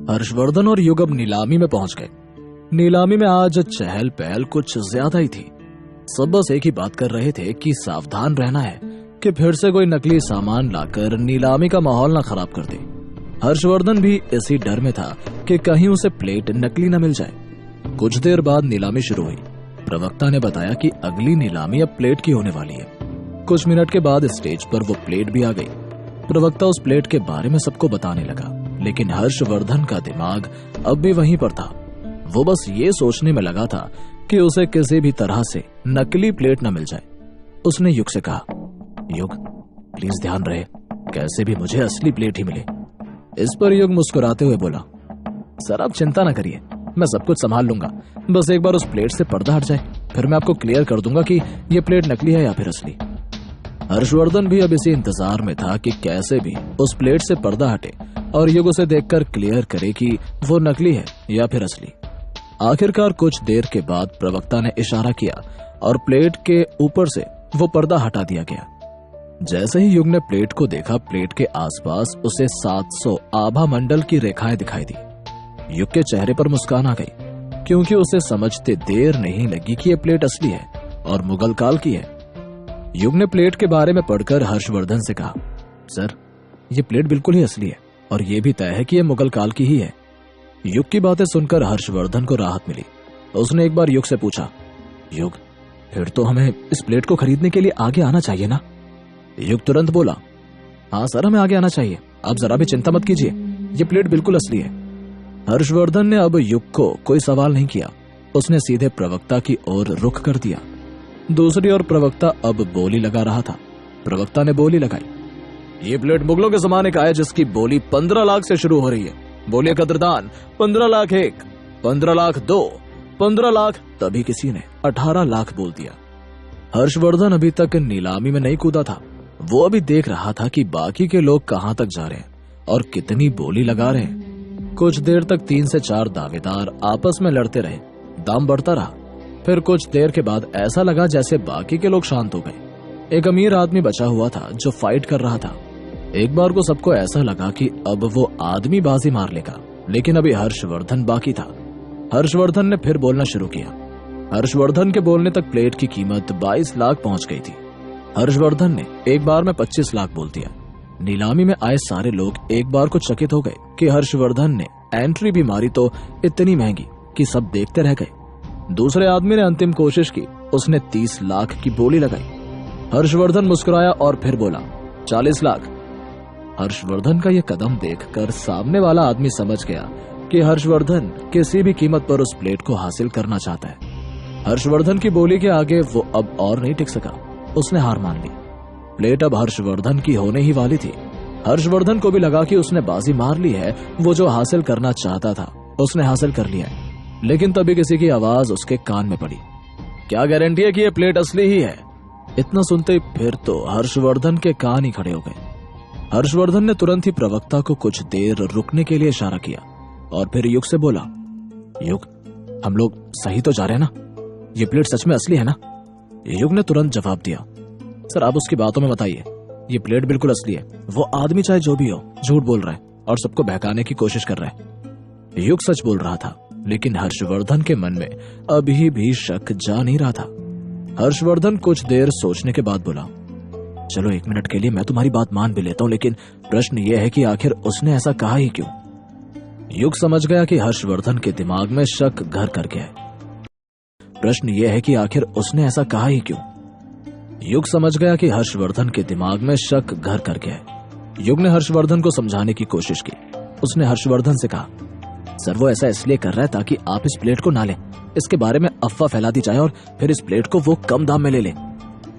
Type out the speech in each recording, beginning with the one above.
हर्षवर्धन और युग अब नीलामी में पहुंच गए। नीलामी में आज चहल पहल कुछ ज्यादा ही थी। सब बस एक ही बात कर रहे थे कि सावधान रहना है कि फिर से कोई नकली सामान लाकर नीलामी का माहौल ना खराब कर दे। हर्षवर्धन भी इसी डर में था कि कहीं उसे प्लेट नकली न मिल जाए। कुछ देर बाद नीलामी शुरू हुई। प्रवक्ता ने बताया कि अगली नीलामी अब प्लेट की होने वाली है। कुछ मिनट के बाद स्टेज पर वो प्लेट भी आ गई। प्रवक्ता उस प्लेट के बारे में सबको बताने लगा, लेकिन हर्षवर्धन का दिमाग अब भी वहीं पर था। वो बस ये सोचने में लगा था कि उसे किसी भी तरह से नकली प्लेट न मिल जाए। उसने युग से कहा, युग प्लीज ध्यान रहे, कैसे भी मुझे असली प्लेट ही मिले। इस पर युग मुस्कुराते हुए बोला, सर आप चिंता न करिए, मैं सब कुछ संभाल लूंगा। बस एक बार उस प्लेट से पर्दा हट जाए, फिर मैं आपको क्लियर कर दूंगा कि ये प्लेट नकली है या फिर असली। हर्षवर्धन भी अब इसी इंतजार में था कि कैसे भी उस प्लेट से पर्दा हटे और युग उसे देखकर क्लियर करे कि वो नकली है या फिर असली। आखिरकार कुछ देर के बाद प्रवक्ता ने इशारा किया और प्लेट के ऊपर से वो पर्दा हटा दिया गया। जैसे ही युग ने प्लेट को देखा, प्लेट के आसपास उसे 700 आभा मंडल की रेखाएं दिखाई दी। युग के चेहरे पर मुस्कान आ गई, क्योंकि उसे समझते देर नहीं लगी कि यह प्लेट असली है और मुगल काल की है। युग ने प्लेट के बारे में पढ़कर हर्षवर्धन से कहा, सर ये प्लेट बिल्कुल ही असली है और यह भी तय है कि यह मुगल काल की ही है। युग की बातें सुनकर हर्षवर्धन को राहत मिली। उसने एक बार युग से पूछा, युग फिर तो हमें इस प्लेट को खरीदने के लिए आगे आना चाहिए ना? युग तुरंत बोला, हाँ सर हमें आगे आना चाहिए, आप जरा भी चिंता मत कीजिए, ये प्लेट बिल्कुल असली है। हर्षवर्धन ने अब युग को कोई सवाल नहीं किया। उसने सीधे प्रवक्ता की ओर रुख कर दिया। दूसरी ओर प्रवक्ता अब बोली लगा रहा था। प्रवक्ता ने बोली लगाई, ये प्लेट मुगलों के जमाने का है, जिसकी बोली 15 लाख से शुरू हो रही है। बोलिए कद्रदान 15 लाख 1, 15 लाख 2, 15 लाख। तभी किसी ने 18 लाख बोल दिया। हर्षवर्धन अभी तक नीलामी में नहीं कूदा था। वो अभी देख रहा था कि बाकी के लोग कहां तक जा रहे हैं और कितनी बोली लगा रहे हैं। कुछ देर तक 3 से 4 दावेदार आपस में लड़ते रहे। दाम बढ़ता रहा। फिर कुछ देर के बाद ऐसा लगा जैसे बाकी के लोग शांत हो गए। एक अमीर आदमी बचा हुआ था जो फाइट कर रहा था। एक बार को सबको ऐसा लगा कि अब वो आदमी बाजी मार लेगा, लेकिन अभी हर्षवर्धन बाकी था। हर्षवर्धन ने फिर बोलना शुरू किया। हर्षवर्धन के बोलने तक प्लेट की कीमत 22 लाख पहुंच गई थी। हर्षवर्धन ने एक बार में 25 लाख बोल दिया। नीलामी में आए सारे लोग एक बार को चकित हो गए कि हर्षवर्धन ने एंट्री भी मारी तो इतनी महंगी कि सब देखते रह गए। दूसरे आदमी ने अंतिम कोशिश की। उसने 30 लाख की बोली लगाई। हर्षवर्धन मुस्कुराया और फिर बोला, 40 लाख। हर्षवर्धन का यह कदम देखकर सामने वाला आदमी समझ गया कि हर्षवर्धन किसी भी कीमत पर उस प्लेट को हासिल करना चाहता है। हर्षवर्धन की बोली के आगे वो अब और नहीं टिक सका। उसने हार मान ली। प्लेट अब हर्षवर्धन की होने ही वाली थी। हर्षवर्धन को भी लगा कि उसने बाजी मार ली है। वो जो हासिल करना चाहता था उसने हासिल कर लिया है। लेकिन तभी किसी की आवाज उसके कान में पड़ी, क्या गारंटी है कि यह प्लेट असली ही है? इतना सुनते ही फिर तो हर्षवर्धन के कान ही खड़े हो गए। हर्षवर्धन ने तुरंत ही प्रवक्ता को कुछ देर रुकने के लिए इशारा किया और फिर युग से बोला, युग हम लोग सही तो जा रहे हैं ना? ये प्लेट सच में असली है ना? युग ने तुरंत जवाब दिया, सर आप उसकी बातों में बताइए, ये प्लेट बिल्कुल असली है। वो आदमी चाहे जो भी हो झूठ बोल रहा है और सबको बहकाने की कोशिश कर रहा है। युग सच बोल रहा था, लेकिन हर्षवर्धन के मन में अभी भी शक जा नहीं रहा था। हर्षवर्धन कुछ देर सोचने के बाद बोला, चलो 1 मिनट के लिए मैं तुम्हारी बात मान भी लेता हूं, लेकिन प्रश्न यह है कि आखिर उसने ऐसा कहा ही क्यों? युग समझ गया कि हर्षवर्धन के दिमाग में शक घर कर गया है। प्रश्न यह है कि आखिर उसने ऐसा कहा ही क्यों? युग समझ गया कि हर्षवर्धन के दिमाग में शक घर कर गया है। युग ने हर्षवर्धन को समझाने की कोशिश की। उसने हर्षवर्धन से कहा, सर वो ऐसा इसलिए कर रहा है ताकि आप इस प्लेट को ना लें। इसके बारे में अफवाह फैला दी जाए और फिर इस प्लेट को वो कम दाम में ले ले।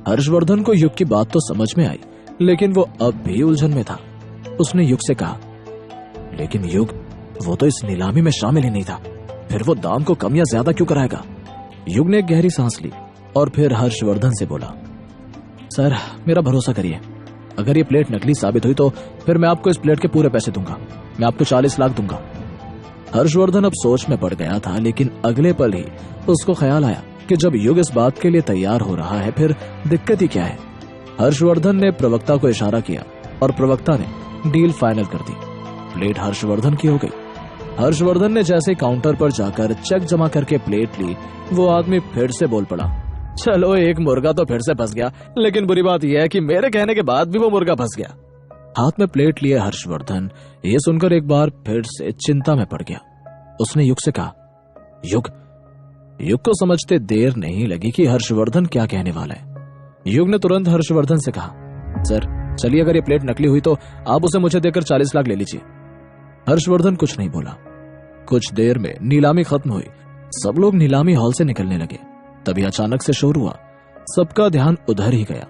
हर्षवर्धन को युग की बात तो समझ में आई, लेकिन वो अब भी उलझन में था। उसने युग से कहा, लेकिन युग वो तो इस नीलामी में शामिल ही नहीं था, फिर वो दाम को कम या ज्यादा क्यों कराएगा? युग ने एक गहरी सांस ली और फिर हर्षवर्धन से बोला, सर मेरा भरोसा करिए, अगर ये प्लेट नकली साबित हुई तो फिर मैं आपको इस प्लेट के पूरे पैसे दूंगा। मैं आपको 40 लाख दूंगा। हर्षवर्धन अब सोच में पड़ गया था, लेकिन अगले पल ही उसको ख्याल आया कि जब युग इस बात के लिए तैयार हो रहा है फिर दिक्कत ही क्या है। हर्षवर्धन ने प्रवक्ता को इशारा किया और प्रवक्ता ने डील फाइनल कर दी। प्लेट हर्षवर्धन की हो गई। हर्षवर्धन ने जैसे काउंटर पर जाकर चेक जमा करके प्लेट ली, वो आदमी फिर से बोल पड़ा, चलो एक मुर्गा तो फिर से फंस गया, लेकिन बुरी बात यह है कि मेरे कहने के बाद भी वो मुर्गा फंस गया। हाथ में प्लेट लिए हर्षवर्धन ये सुनकर एक बार फिर से चिंता में पड़ गया। उसने युग से कहा, युग को समझते देर नहीं लगी कि हर्षवर्धन क्या कहने वाला है। युग ने तुरंत हर्षवर्धन से कहा, सर चलिए, अगर ये प्लेट नकली हुई तो आप उसे मुझे देकर 40 लाख ले लीजिए। हर्षवर्धन कुछ नहीं बोला। कुछ देर में नीलामी खत्म हुई। सब लोग नीलामी हॉल से निकलने लगे। तभी अचानक से शोर हुआ। सबका ध्यान उधर ही गया।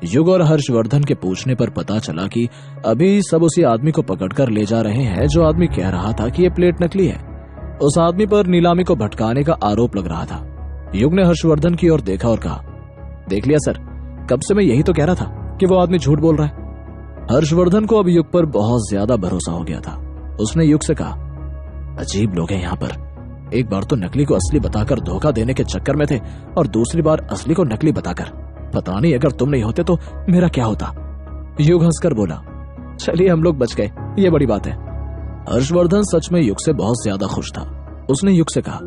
युग और हर्षवर्धन के पूछने पर पता चला कि अभी सब उसी आदमी को पकड़कर ले जा रहे हैं जो आदमी कह रहा था कि यह प्लेट नकली है। उस आदमी पर नीलामी को भटकाने का आरोप लग रहा था। युग ने हर्षवर्धन की ओर देखा और कहा, देख लिया सर, कब से मैं यही तो कह रहा था कि वो आदमी झूठ बोल रहा है। हर्षवर्धन को अब युग पर बहुत ज्यादा भरोसा हो गया था। उसने युग से कहा, अजीब लोग हैं यहाँ पर। एक बार तो नकली को असली बताकर धोखा देने के चक्कर में थे और दूसरी बार असली को नकली बताकर। पता नहीं अगर तुम नहीं होते तो मेरा क्या होता। युग हंसकर बोला, चलिए हम लोग बच गए, ये बड़ी बात है। हर्षवर्धन सच में युग से बहुत ज्यादा खुश था। उसने युग से कहा,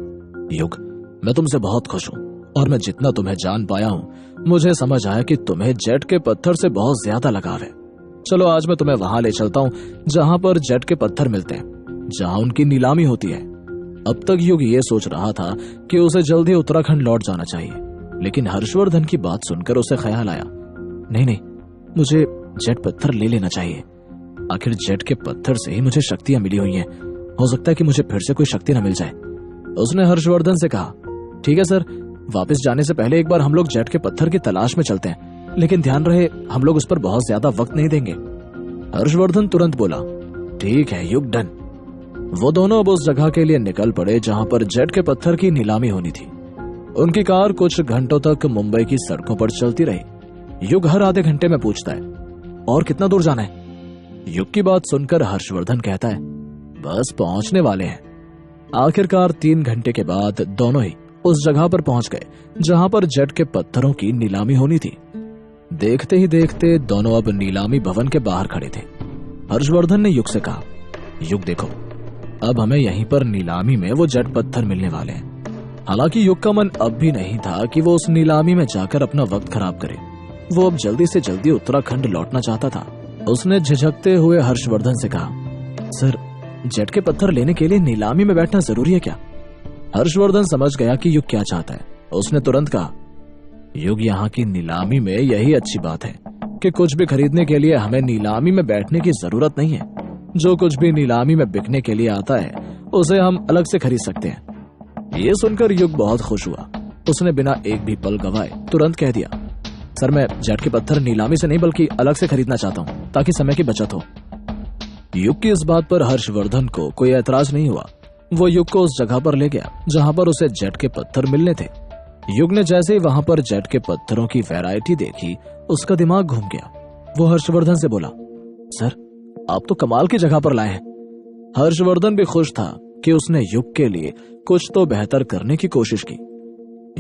युग मैं तुमसे बहुत खुश हूँ और मैं जितना तुम्हें जान पाया हूँ मुझे समझ आया कि तुम्हें जेट के पत्थर से बहुत ज्यादा लगाव है। चलो आज मैं तुम्हें वहां ले चलता हूँ जहां पर जेट के पत्थर मिलते हैं, जहां उनकी नीलामी होती है। अब तक युग ये सोच रहा था कि उसे जल्द ही उत्तराखंड लौट जाना चाहिए, लेकिन हर्षवर्धन की बात सुनकर उसे ख्याल आया, नहीं, मुझे जेट पत्थर ले लेना चाहिए। आखिर जेट के पत्थर से ही मुझे शक्तियां मिली हुई हैं। हो सकता है कि मुझे फिर से कोई शक्ति न मिल जाए। उसने हर्षवर्धन से कहा, ठीक है सर, वापस जाने से पहले एक बार हम लोग जेट के पत्थर की तलाश में चलते हैं, लेकिन ध्यान रहे हम लोग उस पर बहुत ज्यादा वक्त नहीं देंगे। हर्षवर्धन तुरंत बोला, ठीक है युग, डन। वो दोनों अब उस जगह के लिए निकल पड़े जहां पर जेट के पत्थर की नीलामी होनी थी। उनकी कार कुछ घंटों तक मुंबई की सड़कों पर चलती रही। युग हर आधे घंटे में पूछता है, और कितना दूर जाना है? युग की बात सुनकर हर्षवर्धन कहता है, बस पहुंचने वाले हैं। आखिरकार 3 घंटे के बाद दोनों ही उस जगह पर पहुंच गए जहां पर जेट के पत्थरों की नीलामी होनी थी। देखते ही देखते दोनों अब नीलामी भवन के बाहर खड़े थे। हर्षवर्धन ने युग से कहा, युग देखो, अब हमें यहीं पर नीलामी में वो जेट पत्थर मिलने वाले हैं। हालांकि युग का मन अब भी नहीं था कि वो उस नीलामी में जाकर अपना वक्त खराब करे। वो अब जल्दी से जल्दी उत्तराखंड लौटना चाहता था। उसने झिझकते हुए हर्षवर्धन से कहा, सर जेट के पत्थर लेने के लिए नीलामी में बैठना जरूरी है क्या? हर्षवर्धन समझ गया कि युग क्या चाहता है। उसने तुरंत कहा, युग यहाँ की नीलामी में यही अच्छी बात है कि कुछ भी खरीदने के लिए हमें नीलामी में बैठने की जरूरत नहीं है। जो कुछ भी नीलामी में बिकने के लिए आता है उसे हम अलग से खरीद सकते हैं। ये सुनकर युग बहुत खुश हुआ। उसने बिना एक भी पल गवाए तुरंत कह दिया, सर मैं जेट के पत्थर नीलामी से नहीं बल्कि अलग से खरीदना चाहता हूँ ताकि समय की बचत हो। युग की इस बात पर हर्षवर्धन को कोई ऐतराज नहीं हुआ। वो युग को उस जगह पर ले गया जहां पर उसे जेट के पत्थर मिलने थे। युग ने जैसे ही वहां पर जेट के पत्थरों की वैरायटी देखी, उसका दिमाग घूम गया। वो हर्षवर्धन से बोला, सर आप तो कमाल की जगह पर लाए हैं। हर्षवर्धन भी खुश था कि उसने युग के लिए कुछ तो बेहतर करने की कोशिश की।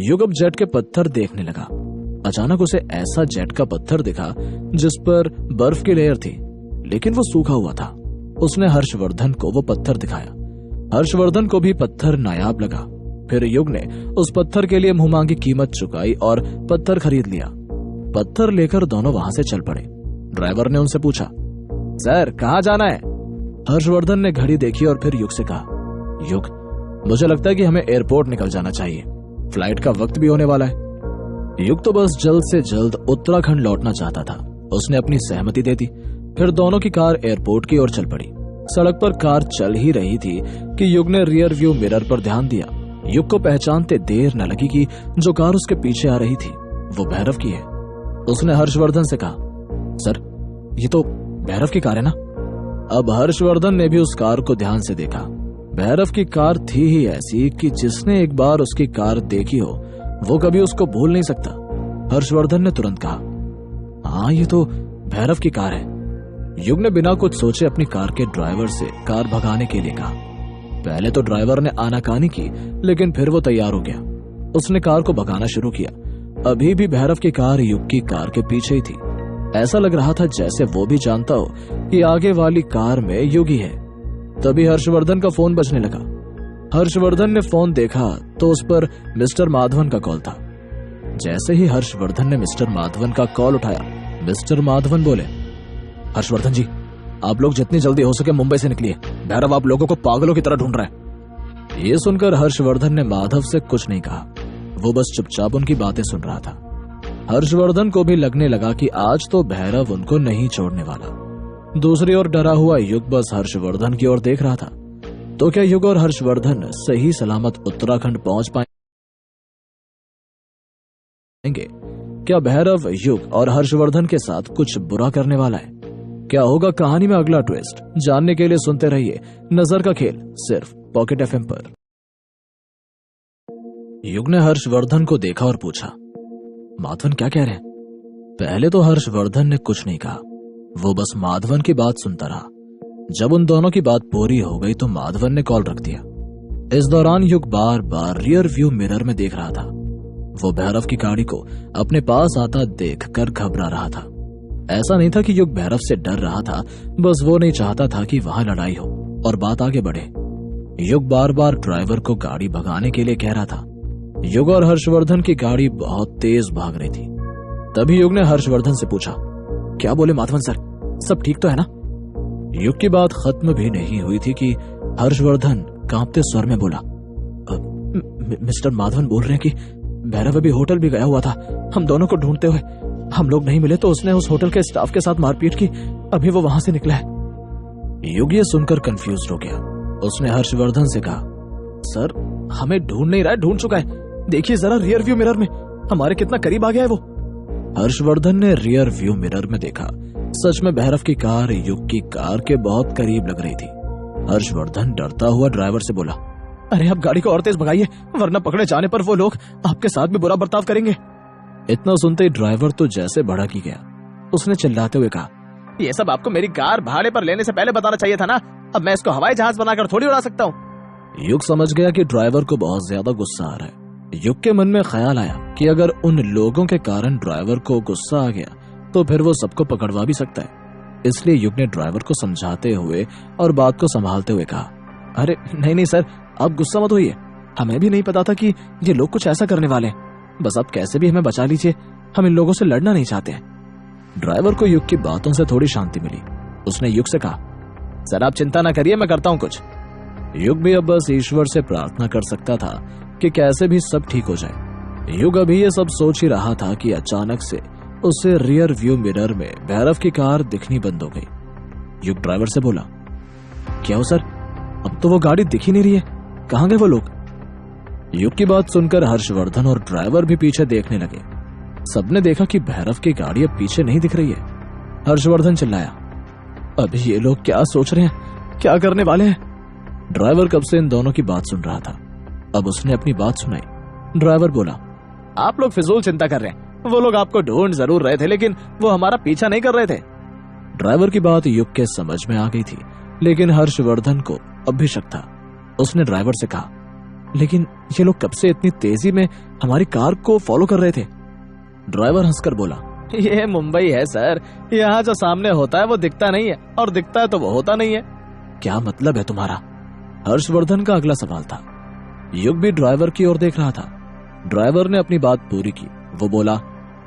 युग अब जेट के पत्थर देखने लगा। अचानक उसे ऐसा जेट का पत्थर दिखा जिस पर बर्फ की लेयर थी, लेकिन वो सूखा हुआ था। उसने हर्षवर्धन को वो पत्थर दिखाया। हर्षवर्धन को भी पत्थर नायाब लगा। फिर युग ने उस पत्थर के लिए मुंहमांगी कीमत चुकाई और पत्थर खरीद लिया। पत्थर लेकर दोनों वहां से चल पड़े। ड्राइवर ने उनसे पूछा, सर कहाँ जाना है? हर्षवर्धन ने घड़ी देखी और फिर युग से कहा, युग मुझे लगता है कि हमें एयरपोर्ट निकल जाना चाहिए, फ्लाइट का वक्त भी होने वाला है। युग तो बस जल्द से जल्द उत्तराखंड लौटना चाहता था। उसने अपनी सहमति दे दी। फिर दोनों की कार एयरपोर्ट की ओर चल पड़ी। सड़क पर कार चल ही रही थी कि युग ने रियर व्यू मिरर पर ध्यान दिया। युग को पहचानते देर न लगी कि जो कार उसके पीछे आ रही थी वो भैरव की है। उसने हर्षवर्धन से कहा, सर ये तो भैरव की कार है ना? अब हर्षवर्धन ने भी उस कार को ध्यान से देखा। भैरव की कार थी ही ऐसी कि जिसने एक बार उसकी कार देखी हो वो कभी उसको भूल नहीं सकता। हर्षवर्धन ने तुरंत कहा, हाँ ये तो भैरव की कार है। युग ने बिना कुछ सोचे अपनी कार के ड्राइवर से कार भगाने के लिए कहा। पहले तो ड्राइवर ने आनाकानी की, लेकिन फिर वो तैयार हो गया। उसने कार को भगाना शुरू किया। अभी भी भैरव की कार युग की कार के पीछे ही थी। ऐसा लग रहा था जैसे वो भी जानता हो कि आगे वाली कार में युग ही है। तभी हर्षवर्धन का फोन बजने लगा। हर्षवर्धन ने फोन देखा तो उस पर मिस्टर माधवन का कॉल था। जैसे ही हर्षवर्धन ने मिस्टर माधवन का कॉल उठाया, मिस्टर माधवन बोले, हर्षवर्धन जी, आप लोग जितनी जल्दी हो सके मुंबई से निकलिए। भैरव आप लोगों को पागलों की तरह ढूंढ रहा है। ये सुनकर हर्षवर्धन ने माधव से कुछ नहीं कहा, वो बस चुपचाप उनकी बातें सुन रहा था। हर्षवर्धन को भी लगने लगा कि आज तो भैरव उनको नहीं छोड़ने वाला। दूसरी ओर डरा हुआ युग बस हर्षवर्धन की ओर देख रहा था। तो क्या युग और हर्षवर्धन सही सलामत उत्तराखंड पहुंच पाएंगे? क्या भैरव युग और हर्षवर्धन के साथ कुछ बुरा करने वाला है? क्या होगा कहानी में अगला ट्विस्ट? जानने के लिए सुनते रहिए नजर का खेल, सिर्फ पॉकेट एफएम पर। युग ने हर्षवर्धन को देखा और पूछा, माधवन क्या कह रहे हैं? पहले तो हर्षवर्धन ने कुछ नहीं कहा, वो बस माधवन की बात सुनता रहा। जब उन दोनों की बात पूरी हो गई तो माधवन ने कॉल रख दिया। इस दौरान युग बार बार रियर व्यू मिरर में देख रहा था। वो भैरव की गाड़ी को अपने पास आता देखकर घबरा रहा था। ऐसा नहीं था कि युग भैरव से डर रहा था, बस वो नहीं चाहता था कि वहां लड़ाई हो और बात आगे बढ़े। युग बार बार ड्राइवर को गाड़ी भगाने के लिए कह रहा था। युग और हर्षवर्धन की गाड़ी बहुत तेज भाग रही थी। तभी युग ने हर्षवर्धन से पूछा, क्या बोले माधवन सर, सब ठीक तो है ना? युग की बात खत्म भी नहीं हुई थी कि हर्षवर्धन कांपते स्वर में बोला, मिस्टर माधवन बोल रहे हैं कि भैरव अभी होटल भी गया हुआ था, हम दोनों को ढूंढते हुए। हम लोग नहीं मिले तो उसने उस होटल के स्टाफ के साथ मारपीट की, अभी वो वहां से निकला है। युग ये सुनकर कंफ्यूज हो गया। उसने हर्षवर्धन से कहा, सर हमें ढूंढ नहीं रहा है, ढूंढ चुका है। देखिए जरा रियर व्यू मिरर में हमारे कितना करीब आ गया है वो। हर्षवर्धन ने रियर व्यू मिरर में देखा। सच में भैरव की कार युग की कार के बहुत करीब लग रही थी। हर्षवर्धन डरता हुआ ड्राइवर से बोला, अरे आप गाड़ी को और तेज भगाइए, वरना पकड़े जाने पर वो लोग आपके साथ भी बुरा बर्ताव करेंगे। इतना सुनते ही ड्राइवर तो जैसे भड़क ही गया। उसने चिल्लाते हुए कहा, ये सब आपको मेरी कार भाड़े पर लेने से पहले बताना चाहिए था ना। अब मैं इसको हवाई जहाज बनाकर थोड़ी उड़ा सकता हूँ। युग समझ गया कि ड्राइवर को बहुत ज्यादा गुस्सा आ रहा है। युग के मन में ख्याल आया कि अगर उन लोगों के कारण ड्राइवर को गुस्सा आ गया तो फिर वो सबको पकड़वा भी सकता है। इसलिए युग ने ड्राइवर को समझाते हुए और बात को संभालते हुए कहा, अरे नहीं नहीं सर, आप गुस्सा मत होइए, हमें भी नहीं पता था कि ये लोग कुछ ऐसा करने वाले हैं। बस आप कैसे भी हमें बचा लीजिए, हम इन लोगों से लड़ना नहीं चाहते हैं। ड्राइवर को युग की बातों से थोड़ी शांति मिली। उसने युग से कहा, सर आप चिंता ना करिए, मैं करता हूँ कुछ। युग भी अब बस ईश्वर से प्रार्थना कर सकता था कि कैसे भी सब ठीक हो जाए। युग अभी ये सब सोच ही रहा था कि अचानक से उसे रियर व्यू मिरर में भैरव की कार दिखनी बंद हो गई। युग ड्राइवर से बोला, क्या हो सर, अब तो वो गाड़ी दिख ही नहीं रही है, कहाँ गए वो लोग? युग की बात सुनकर हर्षवर्धन और ड्राइवर भी पीछे देखने लगे। सबने देखा कि भैरव की गाड़ी अब पीछे नहीं दिख रही है। हर्षवर्धन चिल्लाया, अभी ये लोग क्या सोच रहे हैं, क्या करने वाले हैं? ड्राइवर कब से इन दोनों की बात सुन रहा था। अब उसने अपनी बात सुनाई। ड्राइवर बोला, आप लोग फिजूल चिंता कर रहे हैं, वो लोग आपको ढूंढ जरूर रहे थे, लेकिन वो हमारा पीछा नहीं कर रहे थे। ड्राइवर की बात युग के समझ में आ गई थी, लेकिन हर्षवर्धन को अब भी शक था। उसने ड्राइवर से कहा, लेकिन ये लोग कब से इतनी तेजी में हमारी कार को फॉलो कर रहे थे? ड्राइवर हंसकर बोला, ये मुंबई है सर, यहाँ जो सामने होता है वो दिखता नहीं है, और दिखता है तो वो होता नहीं है। क्या मतलब है तुम्हारा? हर्षवर्धन का अगला सवाल था। युग भी ड्राइवर की ओर देख रहा था। ड्राइवर ने अपनी बात पूरी की। वो बोला,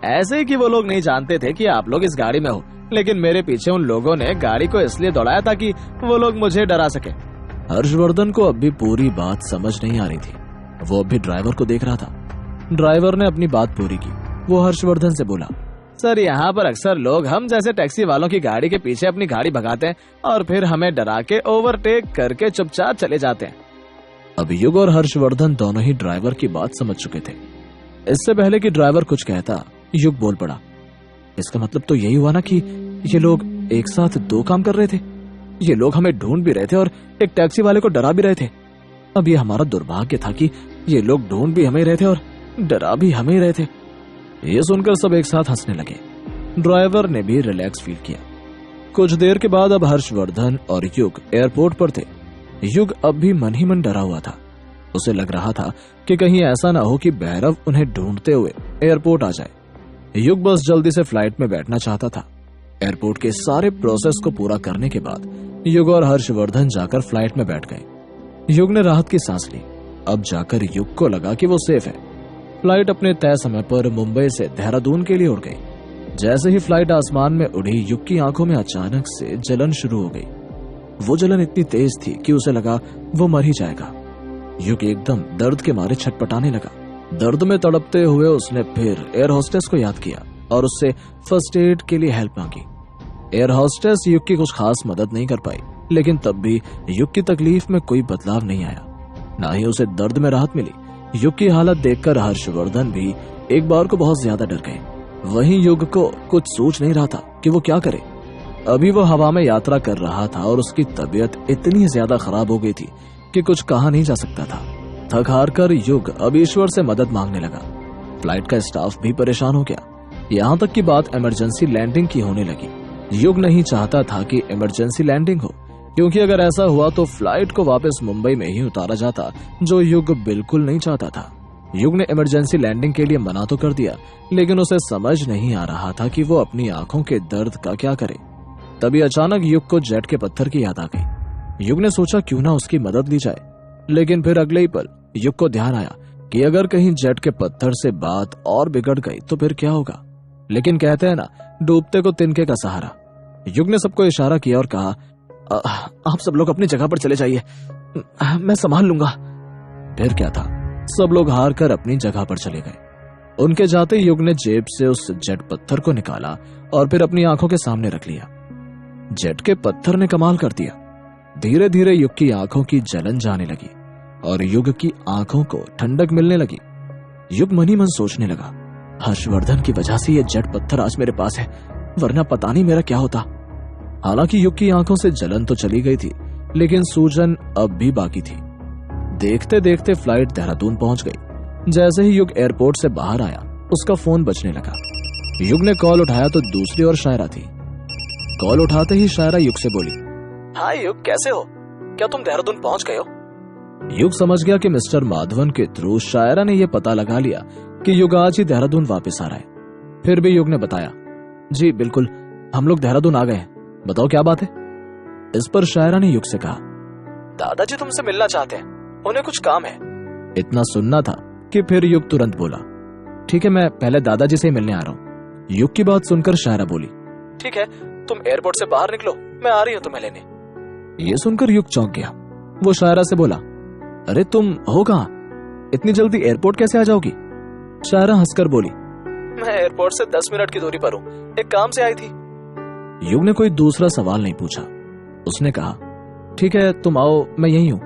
ऐसे कि वो लोग नहीं जानते थे कि आप लोग इस गाड़ी में हो, लेकिन मेरे पीछे उन लोगों ने गाड़ी को इसलिए दौड़ाया ताकि वो लोग मुझे डरा सके। हर्षवर्धन को अब भी पूरी बात समझ नहीं आ रही थी। वो अब भी ड्राइवर को देख रहा था। ड्राइवर ने अपनी बात पूरी की। वो हर्षवर्धन से बोला, सर यहाँ पर अक्सर लोग हम जैसे टैक्सी वालों की गाड़ी के पीछे अपनी गाड़ी भगाते हैं और फिर हमें डरा के ओवरटेक करके चुपचाप चले जाते हैं। अब युग और हर्षवर्धन दोनों ही ड्राइवर की बात समझ चुके थे। इससे पहले कि ड्राइवर कुछ कहता, युग बोल पड़ा, इसका मतलब तो यही हुआ ना कि ये लोग एक साथ दो काम कर रहे थे। ये लोग हमें ढूंढ भी रहे थे और एक टैक्सी वाले को डरा भी रहे थे। अब ये हमारा दुर्भाग्य था कि ये लोग ढूंढ भी हमें रहे थे और डरा भी हमें रहे थे। ये सुनकर सब एक साथ हंसने लगे। ड्राइवर ने भी रिलैक्स फील किया। कुछ देर के बाद अब हर्षवर्धन और युग एयरपोर्ट पर थे। युग अब भी मन ही मन डरा हुआ था। उसे लग रहा था कि कहीं ऐसा ना हो कि भैरव उन्हें ढूंढते हुए एयरपोर्ट आ जाए। युग बस जल्दी से फ्लाइट में बैठना चाहता था। एयरपोर्ट के सारे प्रोसेस को पूरा करने के बाद युग और हर्षवर्धन जाकर फ्लाइट में बैठ गए। युग ने राहत की सांस ली। अब जाकर युग को लगा कि वो सेफ है। फ्लाइट अपने तय समय पर मुंबई से देहरादून के लिए उड़ गई। जैसे ही फ्लाइट आसमान में उड़ी, युग की आंखों में अचानक से जलन शुरू हो गई। वो जलन इतनी तेज थी कि उसे लगा वो मर ही जाएगा। युग एकदम दर्द के मारे छटपटाने लगा। दर्द में तड़पते हुए उसने फिर एयर होस्टेस को याद किया और उससे फर्स्ट एड के लिए हेल्प मांगी। एयर होस्टेस युग की कुछ खास मदद नहीं कर पाई, लेकिन तब भी युग की तकलीफ में कोई बदलाव नहीं आया, ना ही उसे दर्द में राहत मिली। युग की हालत देखकर हर्षवर्धन भी एक बार को बहुत ज्यादा डर गए। वहीं युग को कुछ सोच नहीं रहा था कि वो क्या करे। अभी वो हवा में यात्रा कर रहा था और उसकी तबीयत इतनी ज्यादा खराब हो गई थी कि कुछ कहा नहीं जा सकता था। थक हार कर युग अब ईश्वर से मदद मांगने लगा। फ्लाइट का स्टाफ भी परेशान हो गया। यहाँ तक कि बात इमरजेंसी लैंडिंग की होने लगी। युग नहीं चाहता था कि इमरजेंसी लैंडिंग हो, क्योंकि अगर ऐसा हुआ तो फ्लाइट को वापस मुंबई में ही उतारा जाता, जो युग बिल्कुल नहीं चाहता था। युग ने इमरजेंसी लैंडिंग के लिए मना तो कर दिया, लेकिन उसे समझ नहीं आ रहा था कि वो अपनी आंखों के दर्द का क्या करे। तभी अचानक युग को जेट के पत्थर की याद आ गई। युग ने सोचा क्यों ना उसकी मदद ली जाए, लेकिन फिर अगले ही पल युग को ध्यान आया कि अगर कहीं जेट के पत्थर से बात और बिगड़ गई तो फिर क्या होगा। लेकिन कहते हैं ना, डूबते को तिनके का सहारा। युग ने सबको इशारा किया और कहा, आप सब लोग अपनी जगह पर चले जाइए, मैं संभाल लूंगा। फिर क्या था, सब लोग हार कर अपनी जगह पर चले गए। उनके जाते युग ने जेब से उस जेट पत्थर को निकाला और फिर अपनी आंखों के सामने रख लिया। जेट के पत्थर ने कमाल कर दिया। धीरे धीरे युग की आंखों की जलन जाने लगी और युग की आंखों को ठंडक मिलने लगी। युग मनी मन सोचने लगा, हर्षवर्धन की वजह से ये जेट पत्थर आज मेरे पास है, वरना पता नहीं मेरा क्या होता। हालांकि युग की आंखों से जलन तो चली गई थी, लेकिन सूजन अब भी बाकी थी। देखते देखते फ्लाइट देहरादून पहुंच गई। जैसे ही युग एयरपोर्ट से बाहर आया, उसका फोन बजने लगा। युग ने कॉल उठाया तो दूसरी ओर शायरा थी। कॉल उठाते ही शायरा युग से बोली, हाय युग, कैसे हो? क्या तुम देहरादून पहुंच गए हो? युग समझ गया कि मिस्टर माधवन के थ्रू शायरा ने यह पता लगा लिया कि युग आज ही देहरादून वापस आ रहा है। फिर भी युग ने बताया, जी बिल्कुल, हम लोग देहरादून आ गए हैं, बताओ क्या बात है। इस पर शायरा ने युग से कहा, दादाजी तुमसे मिलना चाहते हैं, उन्हें कुछ काम है। इतना सुनना था कि फिर युग तुरंत बोला, ठीक है, मैं पहले दादाजी से ही मिलने आ रहा हूँ। युग की बात सुनकर शायरा बोली, ठीक है, तुम एयरपोर्ट से बाहर निकलो, मैं आ रही हूँ तुम्हें लेने। ये सुनकर युग चौंक गया। वो शायरा से बोला, अरे तुम हो कहाँ? इतनी जल्दी एयरपोर्ट कैसे आ जाओगी? शायरा हंसकर बोली, मैं एयरपोर्ट से 10 मिनट की दूरी पर हूँ, एक काम से आई थी। युग ने कोई दूसरा सवाल नहीं पूछा। उसने कहा, ठीक है तुम आओ, मैं यही हूँ।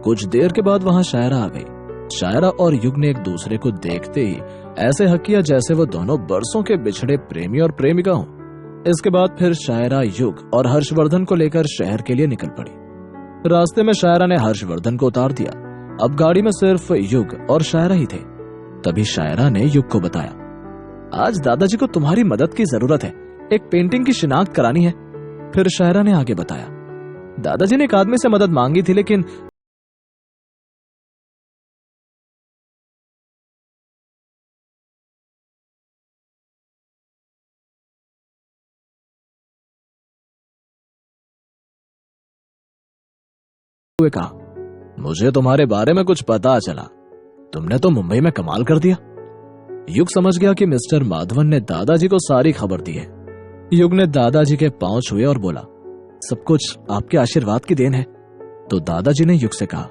कुछ देर के बाद वहां शायरा आ गई। शायरा और युग ने एक दूसरे को देखते ही ऐसे हक किया जैसे वो दोनों बरसों के बिछड़े प्रेमी और प्रेमिका हों। इसके बाद फिर शायरा युग और हर्षवर्धन को लेकर शहर के लिए निकल पड़ी। रास्ते में शायरा ने हर्षवर्धन को उतार दिया। अब गाड़ी में सिर्फ युग और शायरा ही थे। तभी शायरा ने युग को बताया, आज दादाजी को तुम्हारी मदद की जरूरत है, एक पेंटिंग की शिनाख्त करानी है। फिर शायरा ने आगे बताया, दादाजी ने एक आदमी से मदद मांगी थी, लेकिन कहा, मुझे तुम्हारे बारे में कुछ पता चला, तुमने तो मुंबई में कमाल कर दिया। युग समझ गया कि मिस्टर माधवन ने दादाजी को सारी खबर दी है। युग ने दादाजी के पांव छुए और बोला, सब कुछ आपके आशीर्वाद की देन है। तो दादाजी ने युग से कहा,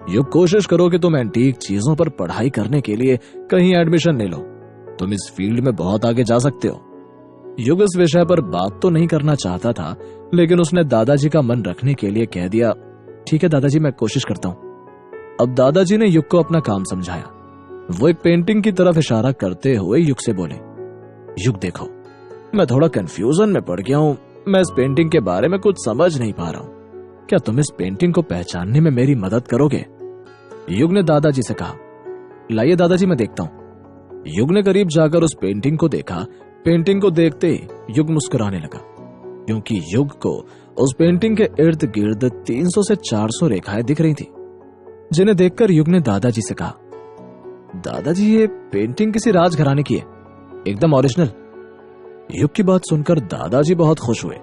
युग कोशिश करो कि तुम एंटीक चीजों पर पढ़ाई करने के लिए कहीं एडमिशन ले लो, तुम इस फील्ड में बहुत आगे जा सकते हो। युग इस विषय पर बात तो नहीं करना चाहता था, लेकिन उसने दादाजी का मन रखने के लिए कह दिया, ठीक है दादाजी, मैं कोशिश करता हूं। अब दादाजी ने युग को अपना काम समझाया। वो एक पेंटिंग की तरफ इशारा करते हुए युग से बोले, युग देखो, मैं थोड़ा कंफ्यूजन में पड़ गया हूं, मैं इस पेंटिंग के बारे में कुछ समझ नहीं पा रहा हूं, क्या तुम इस पेंटिंग को पहचानने में मेरी मदद करोगे? युग ने दादाजी से कहा, लाइए दादाजी, मैं देखता हूं। युग ने करीब जाकर उस पेंटिंग को देखा। पेंटिंग को देखते ही युग मुस्कुराने लगा, क्योंकि युग को उस पेंटिंग के इर्द गिर्द 300 से 400 रेखाएं दिख रही थी, जिन्हें देखकर युग ने दादाजी से कहा, दादाजी ये पेंटिंग किसी राजघराने की है, एकदम ओरिजिनल। युग की बात सुनकर दादाजी बहुत खुश हुए।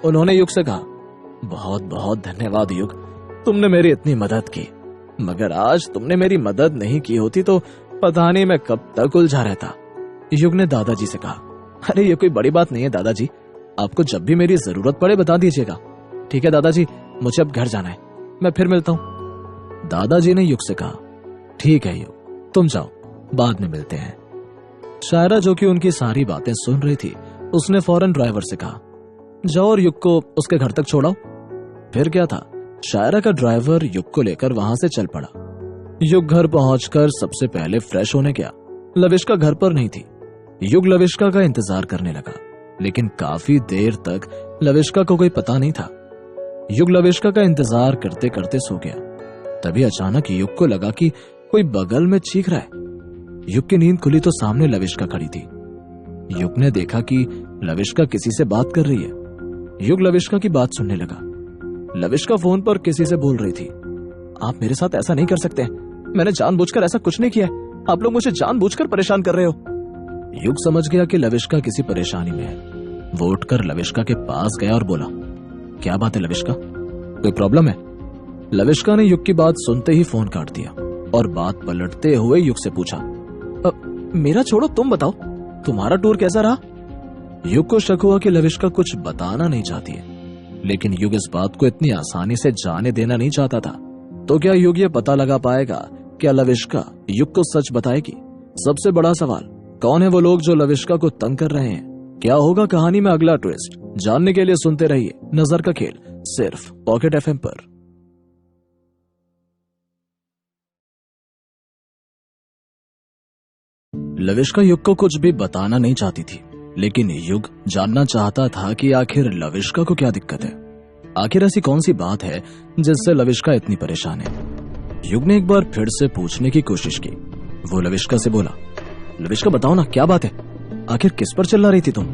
उन्होंने युग से कहा, बहुत बहुत धन्यवाद युग, तुमने मेरी इतनी मदद की। मगर आज तुमने मेरी मदद नहीं की होती तो पता नहीं मैं कब तक उलझा रहता। युग ने दादाजी से कहा। अरे ये कोई बड़ी बात नहीं है दादाजी, आपको जब भी मेरी जरूरत पड़े बता दीजिएगा। ठीक है दादाजी, मुझे अब घर जाना है, मैं फिर मिलता हूँ। दादाजी ने युग से कहा। ठीक है युग, तुम जाओ, बाद में मिलते हैं। शायरा जो कि उनकी सारी बातें सुन रही थी, उसने फौरन ड्राइवर से कहा, जाओ और युग को उसके घर तक छोड़ाओ। फिर क्या था, शायरा का ड्राइवर युग को लेकर वहां से चल पड़ा। युग घर पहुंचकर सबसे पहले फ्रेश होने गया। लविष्का घर पर नहीं थी। युग लविष्का का इंतजार करने लगा, लेकिन काफी देर तक लविष्का को कोई पता नहीं था। युग लविष्का का इंतजार करते करते सो गया। तभी अचानक युग को लगा कि कोई बगल में चीख रहा है। युग की नींद खुली तो सामने लविष्का खड़ी थी। युग ने देखा कि लविष्का किसी से बात कर रही है। युग लविष्का की बात सुनने लगा। लविष्का फोन पर किसी से बोल रही थी। आप मेरे साथ ऐसा नहीं कर सकते, मैंने जानबूझकर ऐसा कुछ नहीं किया है, आप लोग मुझे जानबूझकर परेशान कर रहे हो। युग समझ गया कि लविष्का किसी परेशानी में है। वो उठकर लविष्का के पास गया और बोला, क्या बात है लविष्का, कोई प्रॉब्लम है? लविष्का ने युग की बात सुनते ही फोन काट दिया और बात पलटते हुए युग से पूछा, मेरा छोड़ो, तुम बताओ, तुम्हारा टूर कैसा रहा? युग को शक हुआ कि लविष्का कुछ बताना नहीं चाहती है, लेकिन युग इस बात को इतनी आसानी से जाने देना नहीं चाहता था। तो क्या युग ये पता लगा पाएगा? क्या लविष्का युग को सच बताएगी? सबसे बड़ा सवाल, कौन है वो लोग जो लविष्का को तंग कर रहे हैं? क्या होगा कहानी में अगला ट्विस्ट? जानने के लिए सुनते रहिए नजर का खेल, सिर्फ पॉकेट एफएम पर। लविष्का युग को कुछ भी बताना नहीं चाहती थी, लेकिन युग जानना चाहता था कि आखिर लविष्का को क्या दिक्कत है। आखिर ऐसी कौन सी बात है जिससे लविष्का इतनी परेशान है? युग ने एक बार फिर से पूछने की कोशिश की। वो लविष्का से बोला, लविष्का बताओ ना, क्या बात है, आखिर किस पर चिल्ला रही थी तुम?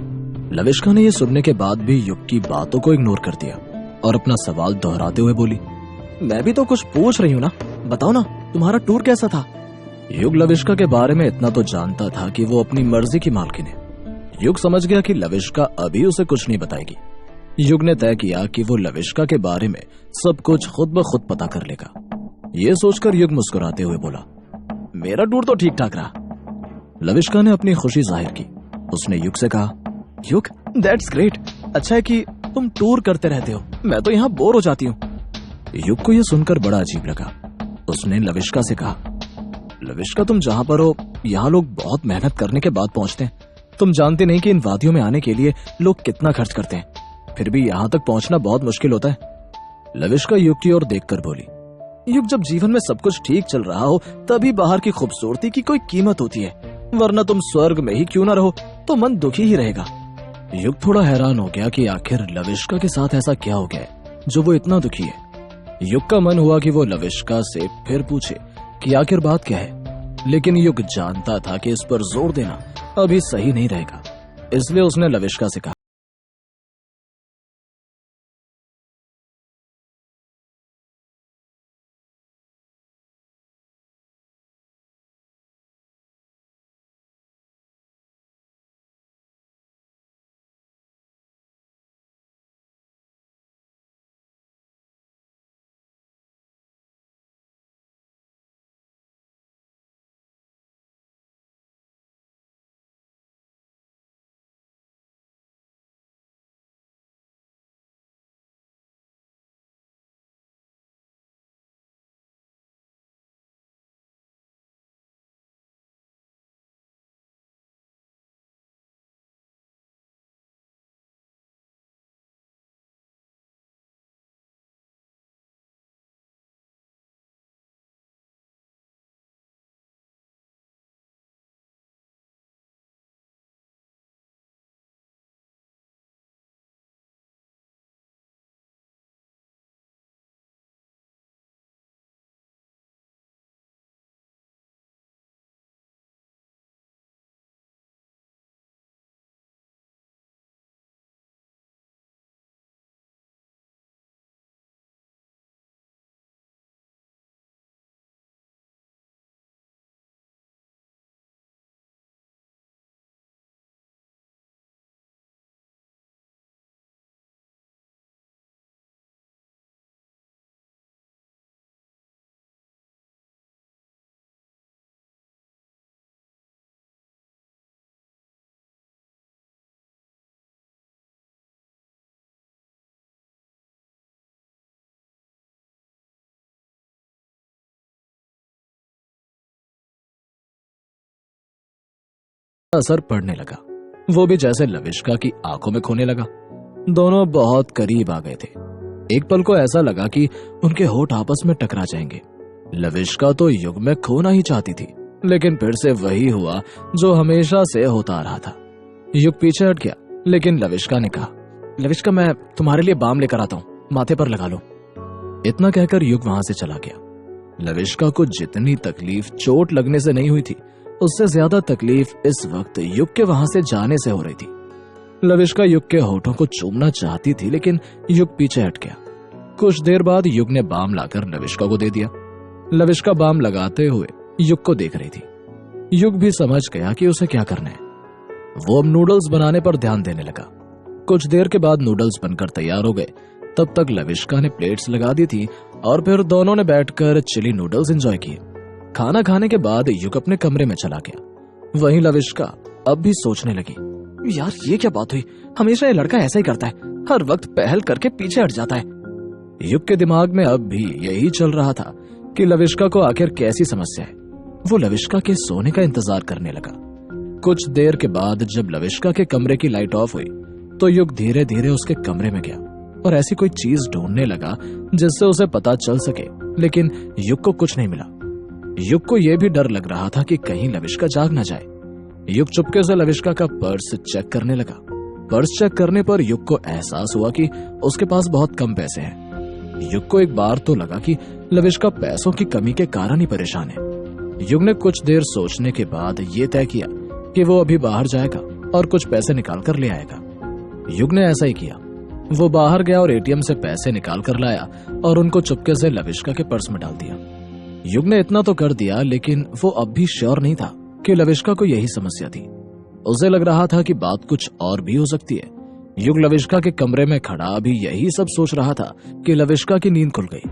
लविष्का ने यह सुनने के बाद भी युग की बातों को इग्नोर कर दिया और अपना सवाल दोहराते हुए बोली, मैं भी तो कुछ पूछ रही हूँ ना, बताओ ना, तुम्हारा टूर कैसा था? युग लविष्का के बारे में इतना तो जानता था कि वो अपनी मर्जी की मालकिन है। युग समझ गया कि लविष्का अभी उसे कुछ नहीं बताएगी। युग ने तय किया कि वो लविष्का के बारे में सब कुछ खुद ब खुद पता कर लेगा। ये सोचकर युग मुस्कुराते हुए बोला, मेरा टूर तो ठीक ठाक रहा। लविष्का ने अपनी खुशी जाहिर की। उसने युग से कहा, युग दैट्स ग्रेट, अच्छा है कि तुम टूर करते रहते हो, मैं तो यहाँ बोर हो जाती हूँ। युग को यह सुनकर बड़ा अजीब लगा। उसने लविष्का से कहा, लविष्का तुम जहाँ पर हो यहाँ लोग बहुत मेहनत करने के बाद पहुंचते हैं। तुम जानते नहीं कि इन वादियों में आने के लिए लोग कितना खर्च करते हैं, फिर भी यहाँ तक पहुंचना बहुत मुश्किल होता है। लविष्का युग की ओर देखकर बोली, युग जब जीवन में सब कुछ ठीक चल रहा हो तभी बाहर की खूबसूरती की कोई कीमत होती है, वरना तुम स्वर्ग में ही क्यों ना रहो तो मन दुखी ही रहेगा। युग थोड़ा हैरान हो गया कि आखिर लविष्का के साथ ऐसा क्या हो गया है जो वो इतना दुखी है। युग का मन हुआ कि वो लविष्का से फिर पूछे कि आखिर बात क्या है, लेकिन युग जानता था कि इस पर जोर देना अभी सही नहीं रहेगा, इसलिए उसने लविष्का से कहा, असर पड़ने लगा। वो भी जैसे लविष्का की आंखों में खोने लगा। दोनों बहुत करीब आ गए थे। एक पल को ऐसा लगा कि उनके होठ आपस में टकरा जाएंगे। लविष्का तो युग में खोना ही चाहती थी, लेकिन फिर से वही हुआ जो हमेशा से होता आ रहा था। युग पीछे हट गया, लेकिन लविष्का ने कहा, लविष्का मैं तुम्हारे लिए बाम लेकर आता हूँ, माथे पर लगा लो। इतना कहकर युग वहां से चला गया। लविष्का को जितनी तकलीफ चोट लगने से नहीं हुई थी, उससे ज्यादा तकलीफ इस वक्त युग के वहां से जाने से हो रही थी। लविष्का युग के होठों को चूमना चाहती थी, लेकिन युग पीछे हट गया। कुछ देर बाद युग ने बाम लाकर लविष्का को दे दिया। लविष्का बाम लगाते हुए युग को देख रही थी। युग भी समझ गया कि उसे क्या करना है। वो अब नूडल्स बनाने पर ध्यान देने लगा। कुछ देर के बाद नूडल्स बनकर तैयार हो गए। तब तक लविष्का ने प्लेट्स लगा दी थी और फिर दोनों ने बैठकर चिली नूडल्स एंजॉय किए। खाना खाने के बाद युग अपने कमरे में चला गया। वहीं लविष्का अब भी सोचने लगी, यार ये क्या बात हुई, हमेशा ये लड़का ऐसा ही करता है, हर वक्त पहल करके पीछे हट जाता है। युग के दिमाग में अब भी यही चल रहा था कि लविष्का को आखिर कैसी समस्या है। वो लविष्का के सोने का इंतजार करने लगा। कुछ देर के बाद जब लविष्का के कमरे की लाइट ऑफ हुई तो युग धीरे धीरे उसके कमरे में गया और ऐसी कोई चीज ढूंढने लगा जिससे उसे पता चल सके, लेकिन युग को कुछ नहीं मिला। युग को यह भी डर लग रहा था कि कहीं लविष्का जाग न जाए। युग चुपके से लविष्का का पर्स चेक करने लगा। पर्स चेक करने पर युग को एहसास हुआ कि उसके पास बहुत कम पैसे हैं। युग को एक बार तो लगा कि लविष्का पैसों की कमी के कारण ही परेशान है। युग ने कुछ देर सोचने के बाद ये तय किया कि वो अभी बाहर जाएगा और कुछ पैसे निकाल कर ले आएगा। युग ने ऐसा ही किया। वो बाहर गया और एटीएम से पैसे निकाल कर लाया और उनको चुपके से लविष्का के पर्स में डाल दिया। युग ने इतना तो कर दिया, लेकिन वो अब भी श्योर नहीं था कि लविष्का को यही समस्या थी। उसे लग रहा था कि बात कुछ और भी हो सकती है। युग लविष्का के कमरे में खड़ा भी यही सब सोच रहा था कि लविष्का की नींद खुल गई।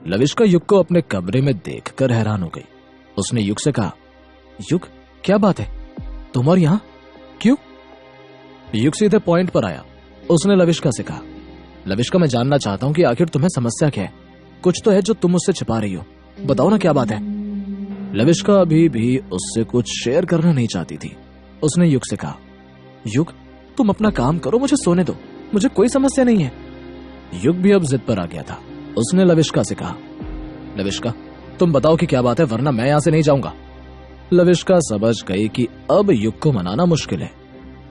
लविष्का युग को अपने कमरे में देखकर हैरान हो गई। उसने युग से कहा, युग क्या बात है, तुम और यहाँ क्यों? युग सीधे पॉइंट पर आया। उसने लविष्का से कहा, लविष्का मैं जानना चाहता हूँ कि आखिर तुम्हें समस्या क्या है। कुछ तो है जो तुम मुझसे छिपा रही हो, बताओ ना क्या बात है। लविष्का अभी भी उससे कुछ शेयर करना नहीं चाहती थी। उसने युग से कहा, युग तुम अपना काम करो, मुझे सोने दो, मुझे कोई समस्या नहीं है। युग भी अब जिद पर आ गया था। उसने लविष्का से कहा, लविष्का तुम बताओ कि क्या बात है, वरना मैं यहां से नहीं जाऊंगा। लविष्का समझ गई कि अब युग को मनाना मुश्किल है।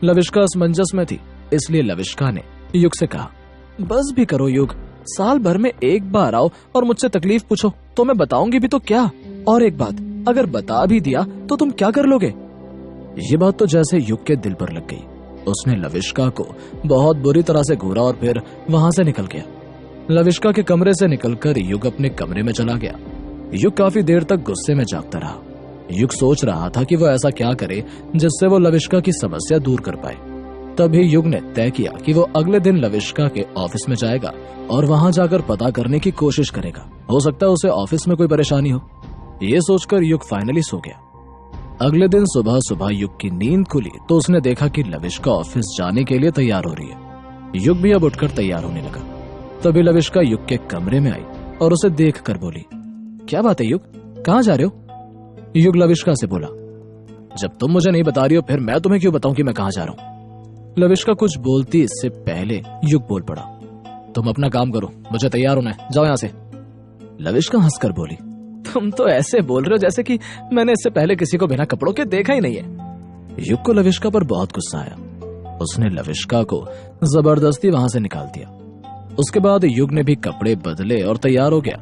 लविष्का असमंजस में थी, इसलिए लविष्का ने युग से कहा, बस भी करो युग, साल भर में एक बार आओ और मुझसे तकलीफ पूछो तो मैं बताऊंगी भी तो क्या। और एक बात, अगर बता भी दिया तो तुम क्या कर लोगे? ये बात तो जैसे युग के दिल पर लग गई। उसने लविष्का को बहुत बुरी तरह से घूरा और फिर वहां से निकल गया। लविष्का के कमरे से निकलकर युग अपने कमरे में चला गया। युग काफी देर तक गुस्से में जागता रहा। युग सोच रहा था कि वो ऐसा क्या करे जिससे वो लविष्का की समस्या दूर कर पाए। तभी युग ने तय किया कि वो अगले दिन लविष्का के ऑफिस में जाएगा और वहां जाकर पता करने की कोशिश करेगा। हो सकता है उसे ऑफिस में कोई परेशानी हो। ये सोचकर युग फाइनली सो गया। अगले दिन सुबह सुबह युग की नींद खुली तो उसने देखा कि लविष्का ऑफिस जाने के लिए तैयार हो रही है। युग भी अब उठकर तैयार होने लगा। तभी लविष्का युग के कमरे में आई और उसे देख कर बोली, क्या बात है युग, कहाँ जा रहे हो? युग लविष्का से बोला, जब तुम मुझे नहीं बता रही हो फिर मैं तुम्हें क्यों बताऊं कि मैं कहाँ जा रहा हूँ? लविष्का कुछ बोलती इससे पहले युग बोल पड़ा, तुम अपना काम करो, मुझे तैयार होना है, जाओ यहाँ से। लविष्का हंसकर बोली, तुम तो ऐसे बोल रहे हो जैसे कि मैंने इससे पहले किसी को बिना कपड़ों के देखा ही नहीं है। युग को लविष्का पर बहुत गुस्सा आया। उसने लविष्का को जबरदस्ती वहां से निकाल दिया। उसके बाद युग ने भी कपड़े बदले और तैयार हो गया।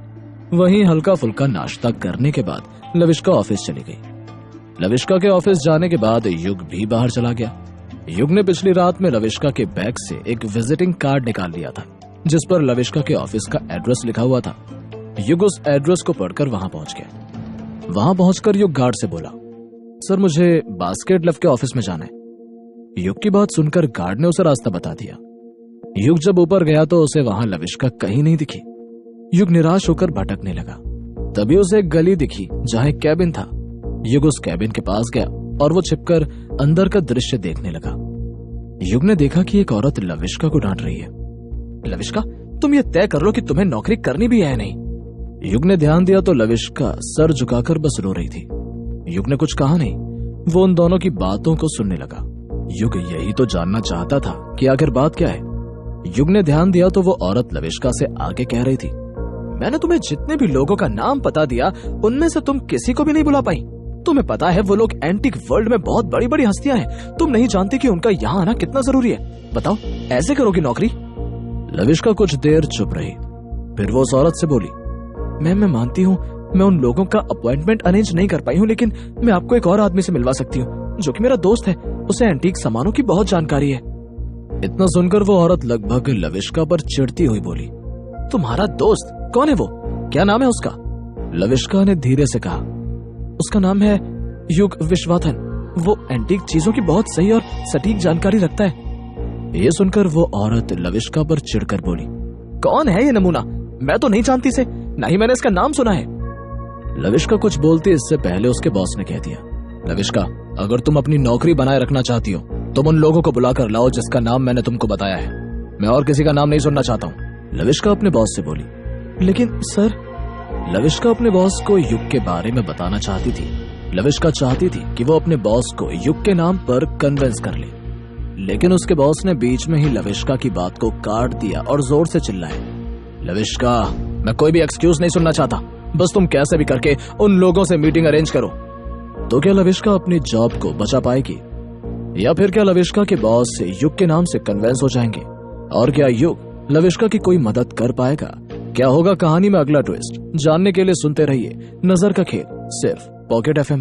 वहीं हल्का फुल्का नाश्ता करने के बाद लविष्का ऑफिस चली गई। लविष्का के ऑफिस जाने के बाद युग भी बाहर चला गया। युग ने पिछली रात में लविष्का के बैग से एक विजिटिंग कार्ड निकाल लिया था जिस पर लविष्का के ऑफिस का एड्रेस लिखा हुआ था। युग उस एड्रेस को पढ़कर वहां पहुंच गया। वहां पहुंचकर युग गार्ड से बोला, सर मुझे बास्केट लव के ऑफिस में जाना है। युग की बात सुनकर गार्ड ने उसे रास्ता बता दिया। युग जब ऊपर गया तो उसे वहां लविष्का कहीं नहीं दिखी। युग निराश होकर भटकने लगा। तभी उसे एक गली दिखी जहां एक कैबिन था। युग उस कैबिन के पास गया और वो छिपकर अंदर का दृश्य देखने लगा। युग ने देखा कि एक औरत लविष्का को डांट रही है। लविष्का तुम ये तय कर लो कि तुम्हें नौकरी करनी भी है नहीं। युग ने ध्यान दिया तो लविष्का सर झुकाकर बस रो रही थी। युग ने कुछ कहा नहीं। वो उन दोनों की बातों को सुनने लगा। युग यही तो जानना चाहता था कि आखिर बात क्या है। युग ने ध्यान दिया तो वो औरत लविष्का से आगे कह रही थी, मैंने तुम्हें जितने भी लोगों का नाम पता दिया उनमें से तुम किसी को भी नहीं बुला पाई। तुम्हें पता है वो लोग एंटीक वर्ल्ड में बहुत बड़ी बड़ी हस्तियां हैं। तुम नहीं जानती कि उनका यहाँ आना कितना जरूरी है। बताओ, ऐसे करोगी नौकरी? लविष्का कुछ देर चुप रही, फिर वो उस औरत से बोली, मैं मानती हूँ मैं उन लोगों का अपॉइंटमेंट अरेंज नहीं कर पाई हूँ, लेकिन मैं आपको एक और आदमी से मिलवा सकती हूँ जो कि मेरा दोस्त है। उसे एंटीक सामानों की बहुत जानकारी है। इतना सुनकर वो औरत लगभग लविष्का पर चिढ़ती हुई बोली, तुम्हारा दोस्त? कौन है वो? क्या नाम है उसका? लविष्का ने धीरे से कहा, उसका नाम है युग विश्वाथन। वो एंटीक चीजों की बहुत सही और सटीक जानकारी रखता है। ये सुनकर वो औरत लविष्का पर चिढ़कर बोली, कौन है ये नमूना? मैं तो नहीं जानती से, ना ही मैंने इसका नाम सुना है। लविष्का कुछ बोलती इससे पहले उसके बॉस ने कह दिया, लविष्का, अगर तुम अपनी नौकरी बनाए रखना चाहती हो तुम उन लोगों को बुलाकर लाओ जिसका नाम मैंने तुमको बताया है। मैं और किसी का नाम नहीं सुनना चाहता हूँ। लविष्का अपने बॉस से बोली। लेकिन सर, लविष्का अपने बॉस को युग के बारे में बताना चाहती थी। लविष्का चाहती थी कि वो अपने बॉस को युग के नाम पर कन्विंस कर ले, लेकिन उसके बॉस ने बीच में ही लविष्का की बात को काट दिया और जोर से चिल्लाया, लविष्का, मैं कोई भी एक्सक्यूज नहीं सुनना चाहता। बस तुम कैसे भी करके उन लोगों से मीटिंग अरेंज करो। तो क्या लविष्का अपनी जॉब को बचा पाएगी, या फिर क्या लविष्का के बॉस से युग के नाम से कन्विंस हो जाएंगे? और क्या युग लविष्का की कोई मदद कर पाएगा? क्या होगा कहानी में अगला ट्विस्ट? जानने के लिए सुनते रहिए नजर का खेल, सिर्फ पॉकेट FM।